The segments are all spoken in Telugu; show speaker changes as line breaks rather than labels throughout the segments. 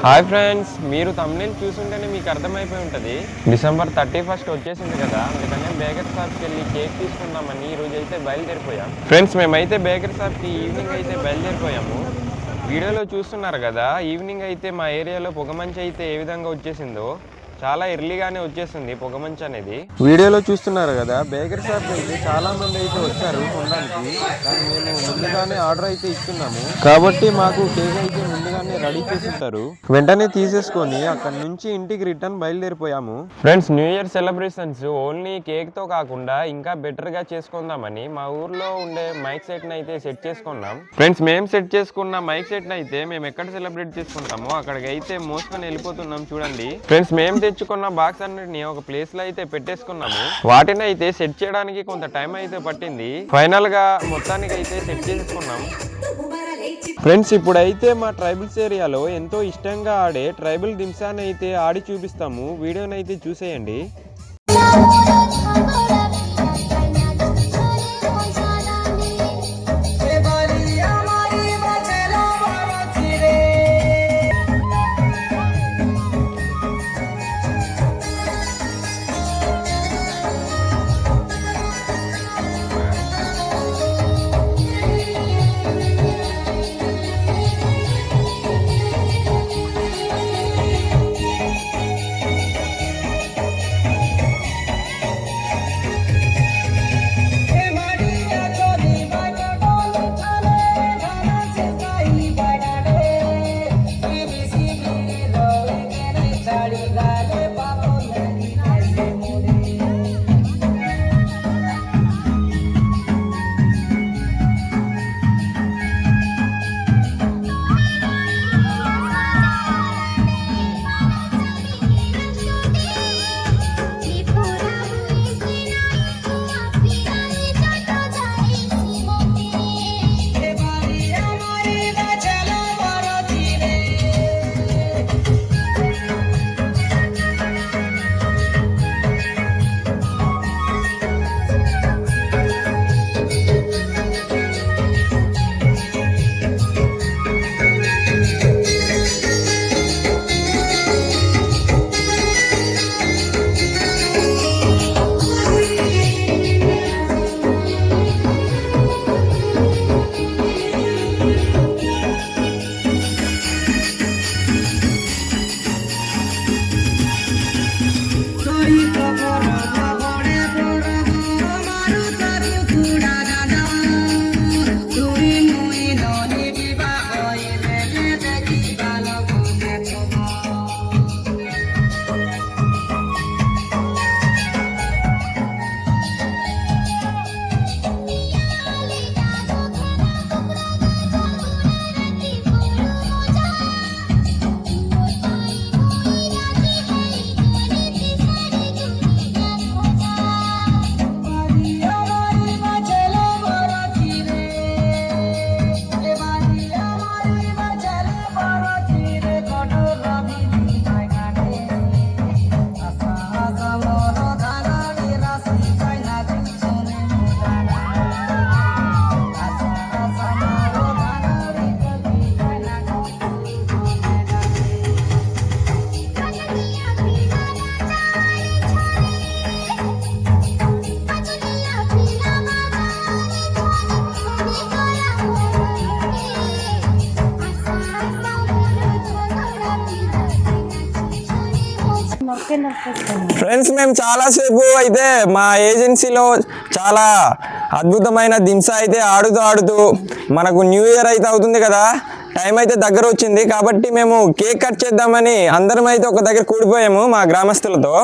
హాయ్ ఫ్రెండ్స్, మీరు thumbnail చూసుంటేనే మీకు అర్థమైపోయి ఉంటుంది. డిసెంబర్ 31 వచ్చేసింది కదా, అందుకనే బేకరీ షాప్కి వెళ్ళి కేక్ తీసుకుందామని ఈరోజు అయితే బయలుదేరిపోయాం. ఫ్రెండ్స్, మేమైతే బేకరీ షాప్కి ఈవినింగ్ అయితే బయలుదేరిపోయాము. వీడియోలో చూస్తున్నారు కదా, ఈవినింగ్ అయితే మా ఏరియాలో పొగమంచు అయితే ఏ విధంగా వచ్చేసిందో చాలా ఎర్లీగానే వచ్చేసింది పొగమంచు అనేది. వీడియోలో చూస్తున్నారు కదా, బేకరీ షాప్ అయితే చాలా మంది అయితే వచ్చారు కొనడానికి. కానీ మేము ముందుగానే ఆర్డర్ అయితే ఇస్తున్నాము కాబట్టి మాకు కేక్ అయితే ముందుగానే రెడీ చేసి ఉంటారు. వెంటనే తీసేసుకొని అక్కడ నుంచి ఇంటికి రిటర్న్ బయలుదేరిపోయాము. Friends, new year celebrations only cake తో కాకుండా ఇంకా బెటర్ గా చేసుకుందామని మా ఊర్లో ఉండే మైక్ సెట్ ని అయితే సెట్ చేసుకున్నాం. ఫ్రెండ్స్, మేము సెట్ చేసుకున్న మైక్ సెట్ ని అయితే మేము ఎక్కడ సెలబ్రేట్ చేసుకుంటామో అక్కడికి అయితే మోసుకొని వెళ్ళిపోతున్నాం. చూడండి ఫ్రెండ్స్, మేము తెచ్చుకున్న బాక్స్ అన్నిటిని ఒక ప్లేస్ లో అయితే పెట్టేసుకున్నాము. వాటిని అయితే సెట్ చేయడానికి కొంత టైం అయితే పట్టింది. ఫైనల్ గా మొత్తానికి అయితే సెట్ చేసుకున్నాం. ఫ్రెండ్స్, ఇప్పుడైతే మా ట్రైబల్స్ ఏరియాలో ఎంతో ఇష్టంగా ఆడే ట్రైబల్ దింసాన్ని అయితే ఆడి చూపిస్తాము. వీడియోని అయితే చూసేయండి. ఫ్రెండ్స్, మేము చాలాసేపు అయితే మా ఏజెన్సీలో చాలా అద్భుతమైన దింసా అయితే ఆడుతూ మనకు న్యూ ఇయర్ అయితే అవుతుంది కదా, టైం అయితే దగ్గర వచ్చింది కాబట్టి మేము కేక్ కట్ చేద్దామని అందరం అయితే ఒక దగ్గర కూడిపోయాము మా గ్రామస్తులతో.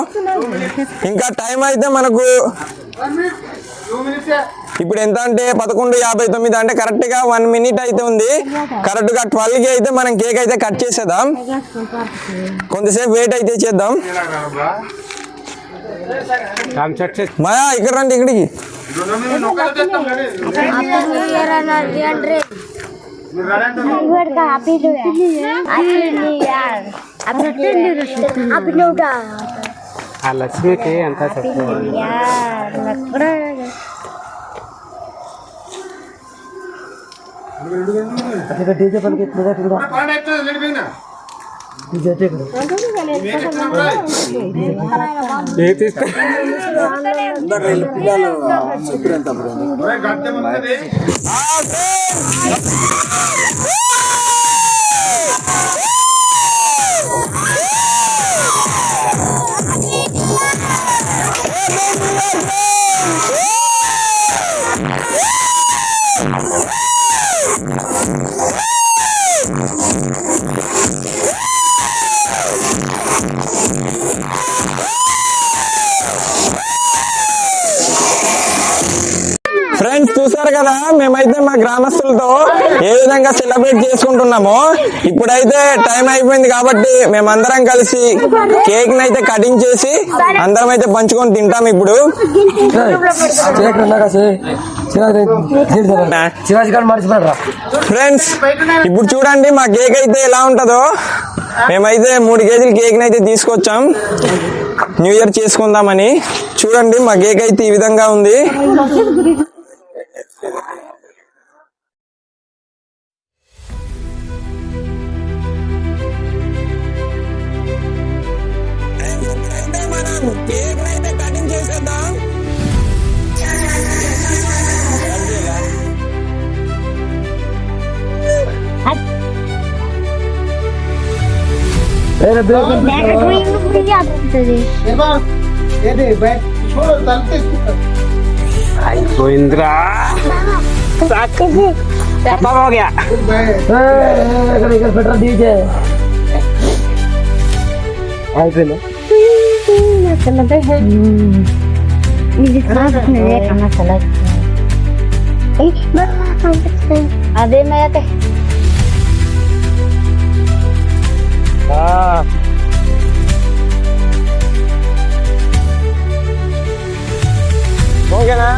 ఇంకా టైం అయితే మనకు ఇప్పుడు ఎంత అంటే 11:59 అంటే కరెక్ట్గా 1 మినిట్ అయితే ఉంది. కరెక్ట్గా 12కి అయితే మనం కేక్ అయితే కట్ చేసేద్దాం. కొంతసేపు వెయిట్ అయితే చేద్దాం. మాయా ఇక్కడ రండి, ఇక్కడికి.
లక్ష్మికి ఎంత డీజే పనికి
ఫ్రెండ్స్ చూసారు కదా, మేమైతే మా గ్రామస్తులతో ఏ విధంగా సెలబ్రేట్ చేసుకుంటున్నామో. ఇప్పుడైతే టైం అయిపోయింది కాబట్టి మేమందరం కలిసి కేక్ నైతే కటింగ్ చేసి అందరం అయితే పంచుకొని తింటాం. ఇప్పుడు ఫ్రెండ్స్ ఇప్పుడు చూడండి మా కేక్ అయితే ఎలా ఉంటుందో. మేమైతే 3 కేజీల కేక్ నైతే తీసుకొచ్చాం న్యూ ఇయర్ చేసుకుందామని. చూడండి మా కేక్ అయితే ఈ విధంగా ఉంది. కేక్ అయితే కటింగ్ చేసేద్దాం.
అయిపోయిందిరా అయిపోయింది.
అదే మేతే
ఓకేనా?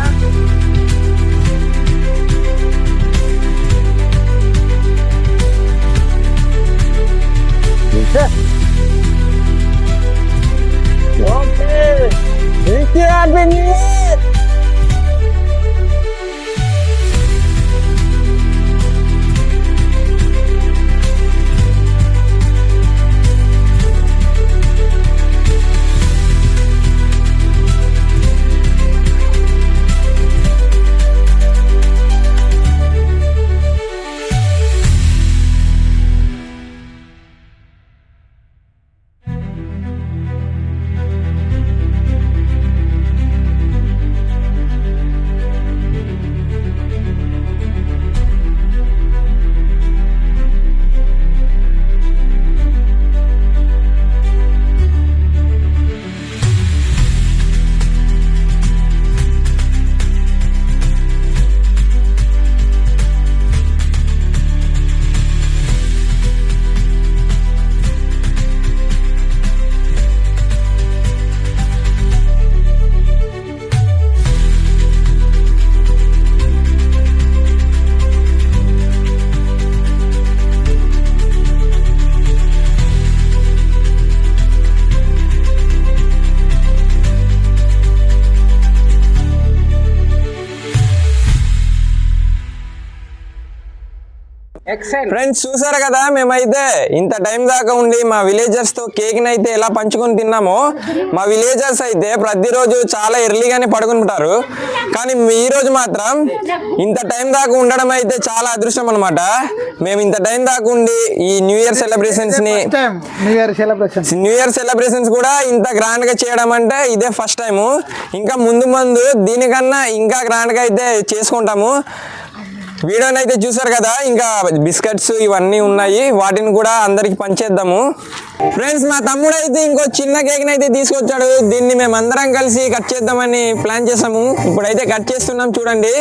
ఫ్రెండ్స్ చూసారు కదా, మేమైతే ఇంత టైం దాకా ఉండి మా విలేజర్స్ తో కేక్ నైతే ఎలా పంచుకొని తిన్నామో. మా విలేజర్స్ అయితే ప్రతిరోజు చాలా ఎర్లీగానే పడుకుంటారు, కానీ ఈ రోజు మాత్రం ఇంత టైం దాకా ఉండడం అయితే చాలా అదృష్టం అనమాట. మేము ఇంత టైం దాకా ఉండి ఈ న్యూ ఇయర్ సెలబ్రేషన్స్ కూడా ఇంత గ్రాండ్ గా చేయడం అంటే ఇదే ఫస్ట్ టైం. ఇంకా ముందు దీనికన్నా ఇంకా గ్రాండ్ గా అయితే చేసుకుంటాము. వీడియోని అయితే చూసారు కదా, ఇంకా బిస్కెట్స్ ఇవన్నీ ఉన్నాయి, వాటిని కూడా అందరికి పంచేద్దాము. ఫ్రెండ్స్ మా తమ్ముడు అయితే ఇంకో చిన్న కేక్ అయితే తీసుకొచ్చాడు. దీన్ని మేము అందరం కలిసి కట్ చేద్దామని ప్లాన్ చేసాము. ఇప్పుడైతే కట్ చేస్తున్నాం చూడండి.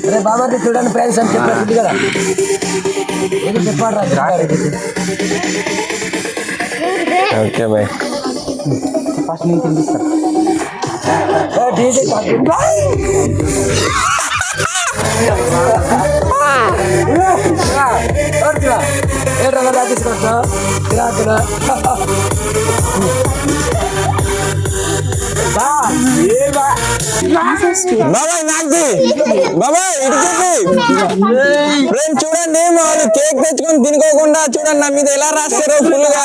అరే బాబా చూడండి ప్రైస్ అని చెప్పారు కదా, చెప్పాడు.
Okay bye.
ఫస్ట్ నేను తినిపిస్తాను. తీసుకొస్తా
బాబాయ్ నాది బాబాయ్ ఇటు ఫ్రెండ్స్ చూడండి వాళ్ళు కేక్ తెచ్చుకొని తినుకోకుండా చూడండి నా మీద ఎలా రాస్తారు ఫుల్ గా.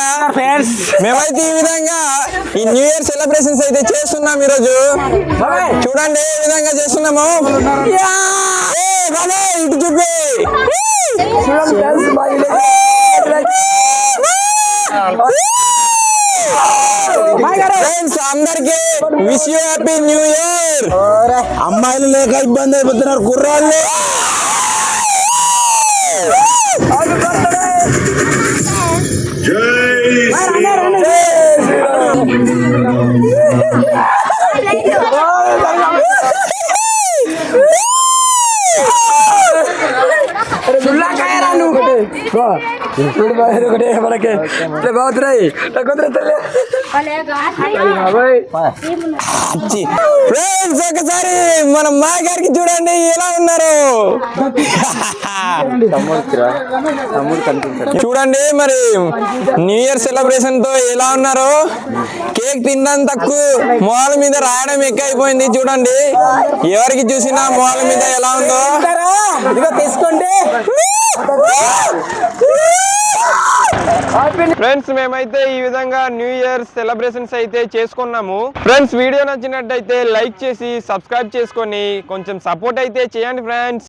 మేమైతే ఈ విధంగా ఈ న్యూ ఇయర్ సెలబ్రేషన్స్ అయితే చేస్తున్నాం ఈ రోజు. చూడండి ఏ విధంగా చేస్తున్నాము. బాబాయ్ ఇటు చూపి ఫ్రెండ్స్ అందరికి wish you happy new year.
అమ్మాయిలు లేక ఇబ్బంది అయిపోతున్నారు కుర్రాళ్ళు. చూడు బాయ్ ఒకటే మనకి బాగుతున్నాయి.
ఫ్రెండ్స్ ఒకసారి మన మా గారికి చూడండి ఎలా ఉన్నారు. చూడండి మరి న్యూ ఇయర్ సెలబ్రేషన్ తో ఎలా ఉన్నారు. కేక్ తినడం తక్కువ మొహాల మీద రాయడం ఎక్కువ అయిపోయింది. చూడండి ఎవరికి చూసినా మొహాల మీద ఎలా ఉందో
ఇదిగో తీసుకోండి.
ఫ్రెండ్స్ మేమైతే ఈ విధంగా న్యూ ఇయర్ సెలబ్రేషన్స్ అయితే చేసుకున్నాము. ఫ్రెండ్స్ వీడియో నచ్చినట్టయితే లైక్ చేసి సబ్స్క్రైబ్ చేసుకొని కొంచెం సపోర్ట్ అయితే చేయండి ఫ్రెండ్స్.